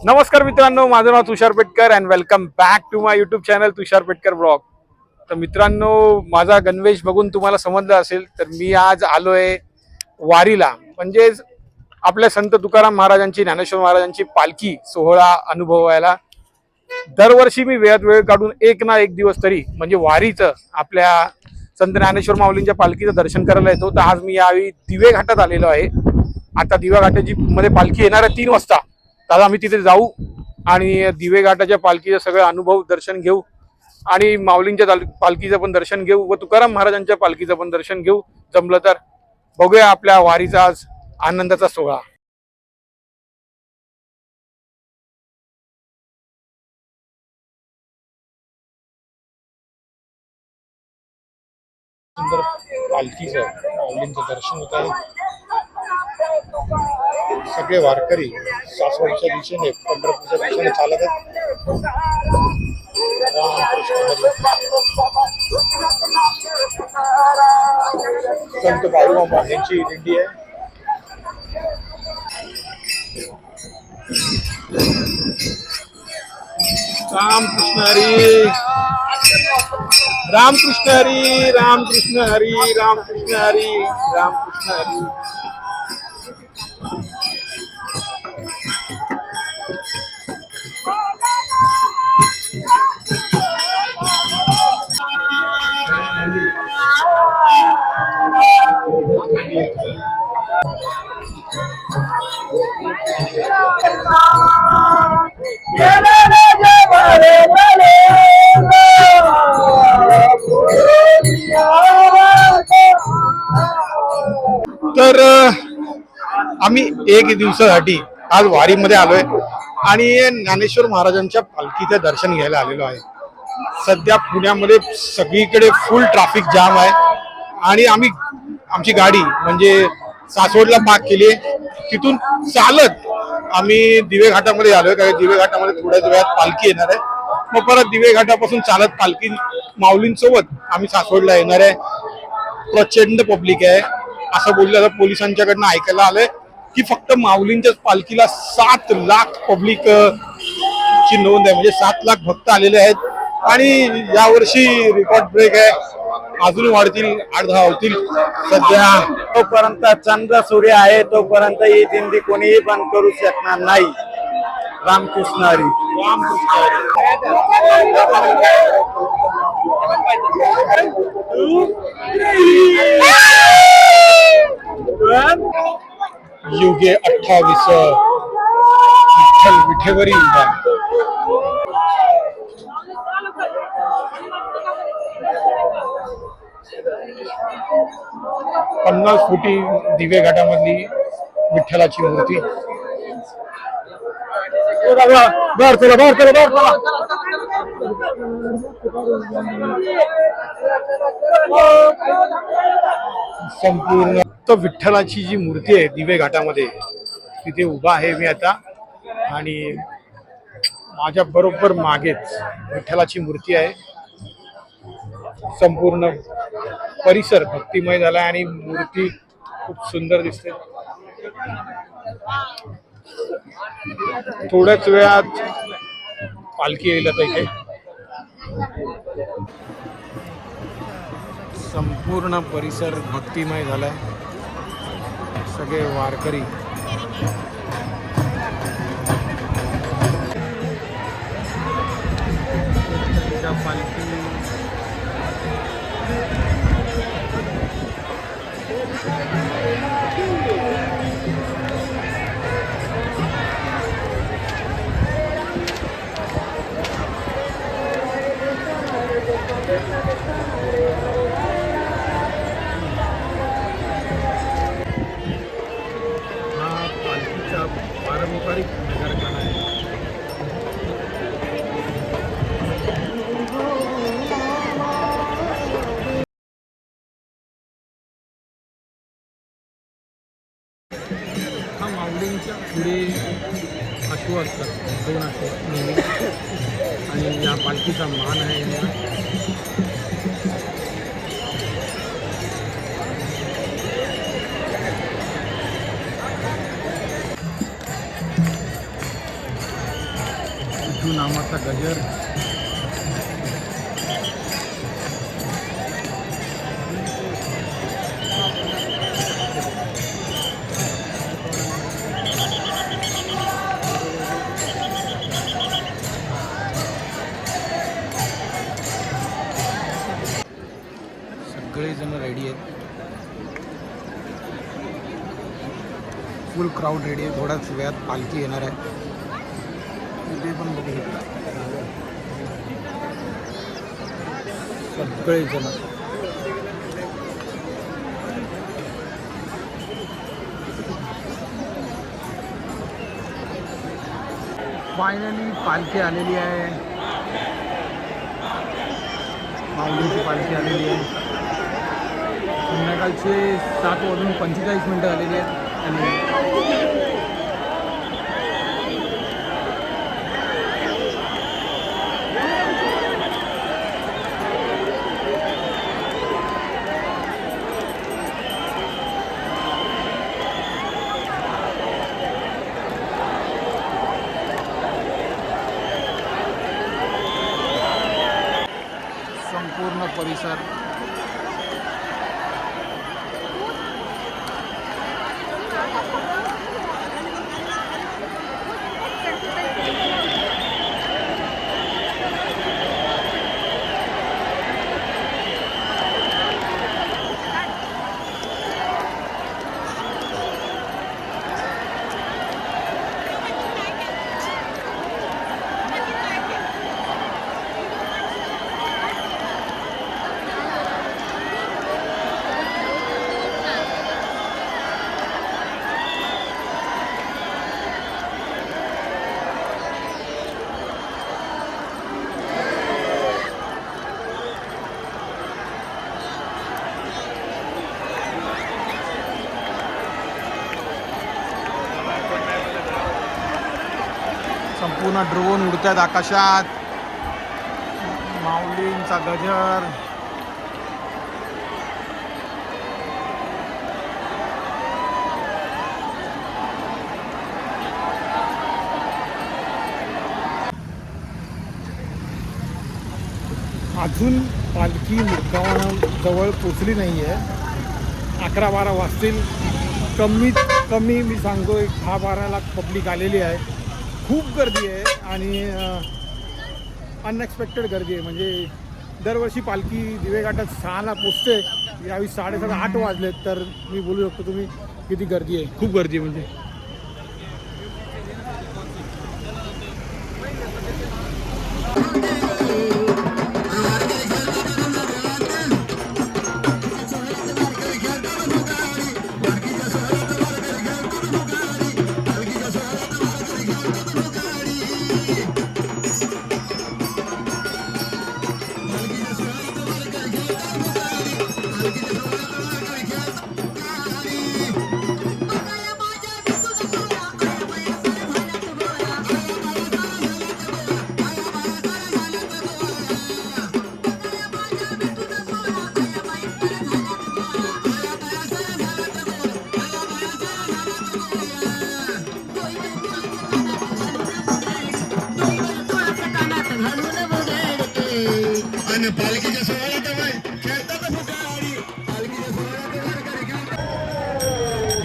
नमस्कार मित्रांनो, माझं नाव Tushar Petkar and welcome back to my YouTube channel Tushar Petkar blog. तर मित्रांनो, माझा गणवेश बघून तुम्हाला समजलं असेल तर मी आज आलोय वारीला, म्हणजेच आपल्या संत तुकाराम महाराजांची, ज्ञानेश्वर महाराजांची पालखी सोहळा अनुभवायला. दरवर्षी मी वेळात वेळ काढून एक ना एक दिवस तरी म्हणजे वारीचं, आपल्या संत ज्ञानेश्वर माऊलींच्या पालखीचं दर्शन करायला येतो. तर आज मी यावेळी दिवे घाटात आलेलो आहे. आता दिवे घाटाची मध्ये पालखी येणार आहे 3 वाजता. तर आम्ही तिथे जाऊ आणि दिवे घाटाच्या पालखीचे सगळे अनुभव दर्शन घेऊ आणि माऊलींच्या पालखीचं पण दर्शन घेऊ व तुकाराम महाराजांच्या पालखीचं पण दर्शन घेऊ. जमलं तर बघूया आपल्या वारीचा आज आनंदाचा सोहळा. सुंदर पालखीचं माऊलींचं दर्शन होत आहे. सगळे वारकरी सासवडच्या दिशेने, पंढरपूरच्या दिशेने चालत आहेत. संत बाळूमामा यांची दिंडी आहे. रामकृष्ण हरी, रामकृष्ण हरी, रामकृष्ण हरी, रामकृष्ण हरी, रामकृष्ण हरी. तर आम्ही एक दिवसासाठी आज वारीमध्ये आलोय आणि ज्ञानेश्वर महाराजांच्या पालखीचं दर्शन घ्यायला आलेलो आहे. सध्या पुण्यामध्ये सगळीकडे फुल ट्रॅफिक जाम आहे आणि आमची गाडी म्हणजे सासवडला पार्क केली. तिथून चालत आम्ही दिवे घाटामध्ये आलोय, कारण दिवे घाटामध्ये थोड्याच वेळात पालखी येणार आहे. मग परत दिवे घाटापासून चालत पालखी माऊलींसोबत आम्ही सासवडला येणार आहे. प्रचंड पब्लिक आहे असं बोललं तर पोलिसांच्याकडनं ऐकायला आलंय की फक्त माऊलींच्याच पालखीला 7 लाख पब्लिक ची नोंद आहे, म्हणजे 7 लाख भक्त आलेले आहेत. आणि यावर्षी रेकॉर्ड ब्रेक आहे, अजून वाढतील, 8-10 होतील. सध्या तोपर्यंत चंद्र सूर्य आहे तोपर्यंत ही दिंडी कोणीही बंद करू शकणार नाही. रामकृष्ण हरी, रामकृष्ण हरी. युगे 28 विठ्ठल विठेवरी उभा. पन्नास फुटी दिवे घाटामधली विठ्ठलाची मूर्ती. संपूर्ण तो विठ्ठलाची जी मूर्ती आहे दिवे घाटामध्ये, तिथे उभा आहे मी आता. आणि माझ्या बरोबर मागेच विठ्ठलाची मूर्ती आहे. संपूर्ण परिसर भक्तिमय झाला आणि मूर्ती खूप सुंदर दिसते. थोड्याच वेळात पालखी येईल आता इथे. संपूर्ण परिसर भक्तिमय झालाय. सगळे वारकरी पालखी पारंपरिक नगरखाना आहे. हा माऊलींच्या पुढे अश्व असतात, 2 अश्व नेहमी, आणि या पालखीचा मान आहे यांना. विठू नामाचा गजर. सगळेजण रेडी आहेत. फुल क्राऊड रेडी आहे. थोड्याच वेळात पालखी येणार आहे. ते पण बघू शकता सगळेजण. फायनली पालखी आलेली आहे. माऊलीची पालखी आलेली आहे. संध्याकाळचे 7:45 झालेली आहेत. आणि संपूर्ण परिसर संपूर्ण ड्रोन उडतात आकाशात. माऊलींचा गजर. अजून पालखी मुक्कामाजवळ पोचली नाही आहे. 11-12 वाजतील. कमीत कमी मी सांगतो 10-12 लाख पब्लिक आलेली आहे. खूप गर्दी आहे आणि अनएक्सपेक्टेड गर्दी आहे. म्हणजे दरवर्षी पालखी दिवेघाटात 6ला पोचते. यावेळी 7:30-8 वाजलेत. तर मी बोलू शकतो तुम्ही किती गर्दी आहे. खूप गर्दी आहे. म्हणजे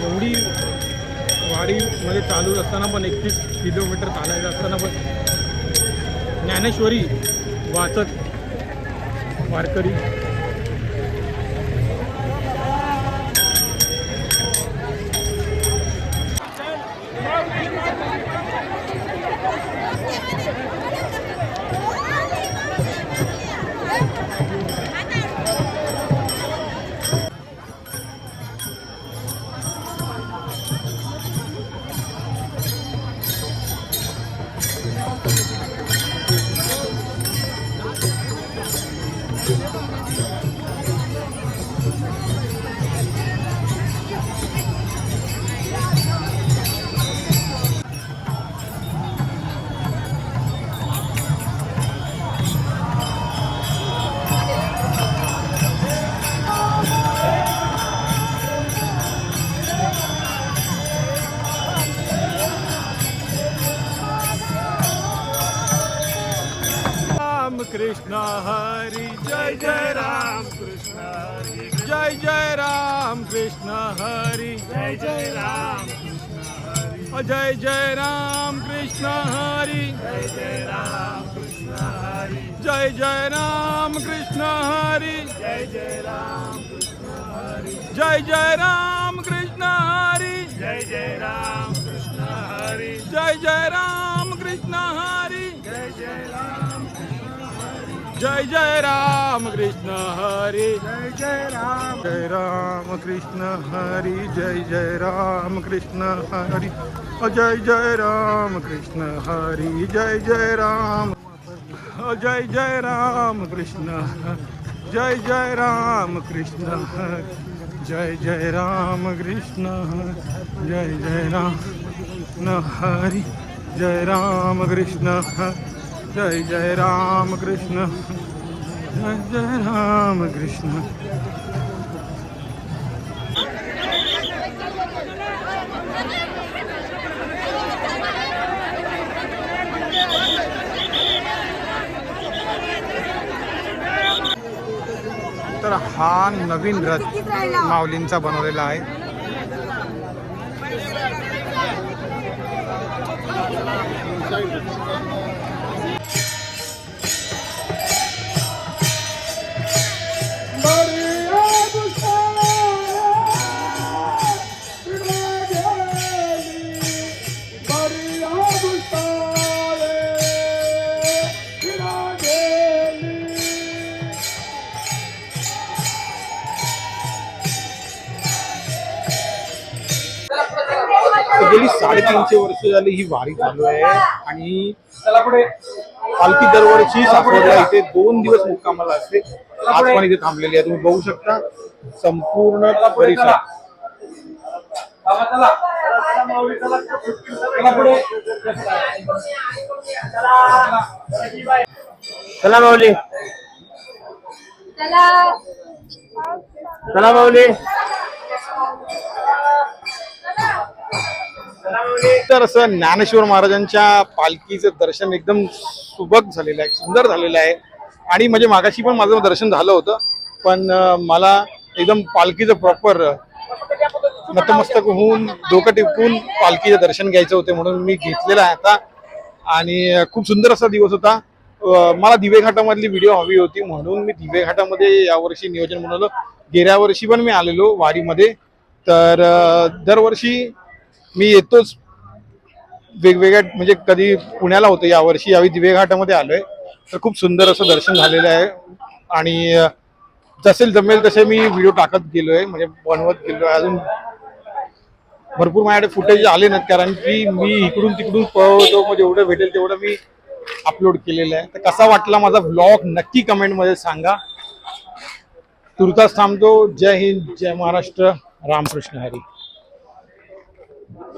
एवढी वाडीमध्ये चालू असताना पण 31 किलोमीटर चालायचं असताना पण ज्ञानेश्वरी वाचत वारकरी. कृष्ण हरी जय जय राम कृष्ण हरी जय जय राम कृष्ण हरी जय जय राम जय जय राम कृष्ण हरी जय जय राम कृष्ण हरी जय जय राम कृष्ण हरी जय जय राम कृष्ण हरी जय जय राम कृष्ण हरी जय जय राम कृष्ण हरी जय जय राम कृष्ण हरी जय जय राम जय जय राम कृष्ण हरी जय जय राम कृष्ण हरी जय जय राम कृष्ण हरी जय जय राम कृष्ण हरी जय जय राम जय जय राम कृष्ण जय जय राम कृष्ण जय जय राम कृष्ण जय जय राम हरि जय राम कृष्ण जय जय राम कृष्ण जय जय राम कृष्ण तर हा नवीन रथ माऊलींचा बनवलेला आहे. गेली 350 वर्ष झाली ही वारी चालू आहे आणि पालखी दरवर्षी सासवडला इथे 2 दिवस मुक्कामाला असते. आज पण इथे थांबलेली आहे, तुम्ही बघू शकता संपूर्ण परिसर. चला माऊली चला माऊली. तर असं ज्ञानेश्वर महाराजांच्या पालखीचं दर्शन एकदम सुबक झालेलं आहे, सुंदर झालेलं आहे. आणि म्हणजे मागाशी पण माझं दर्शन झालं होतं, पण मला एकदम पालखीचं प्रॉपर नतमस्तक होऊन डोकं टिपून पालखीचं दर्शन घ्यायचं होतं, म्हणून मी घेतलेलं आहे आता. आणि खूप सुंदर असा दिवस होता. मला दिवे घाटामधली व्हिडिओ हवी होती म्हणून मी दिवे घाटामध्ये यावर्षी नियोजन बनवलं. गेल्या वर्षी पण मी आलेलो वारीमध्ये. तर दरवर्षी मी येतोच वेगवेगळ्या, म्हणजे कधी पुण्याला होतं, यावर्षी दिवे घाटामध्ये आलोय. तर खूप सुंदर असं दर्शन झालेलं आहे. आणि जसे जमेल तसे मी व्हिडिओ टाकत गेलोय, म्हणजे बनवत गेलोय. अजून भरपूर माझ्याकडे फुटेज आले नाहीत, कारण की मी इकडून तिकडून पळवतो, म्हणजे जेवढं भेटेल तेवढं मी अपलोड केलेलं आहे. तर कसा वाटला माझा व्लॉग नक्की कमेंट मध्ये सांगा. तुर्तास थांबतो. जय हिंद, जय महाराष्ट्र, रामकृष्ण हरी.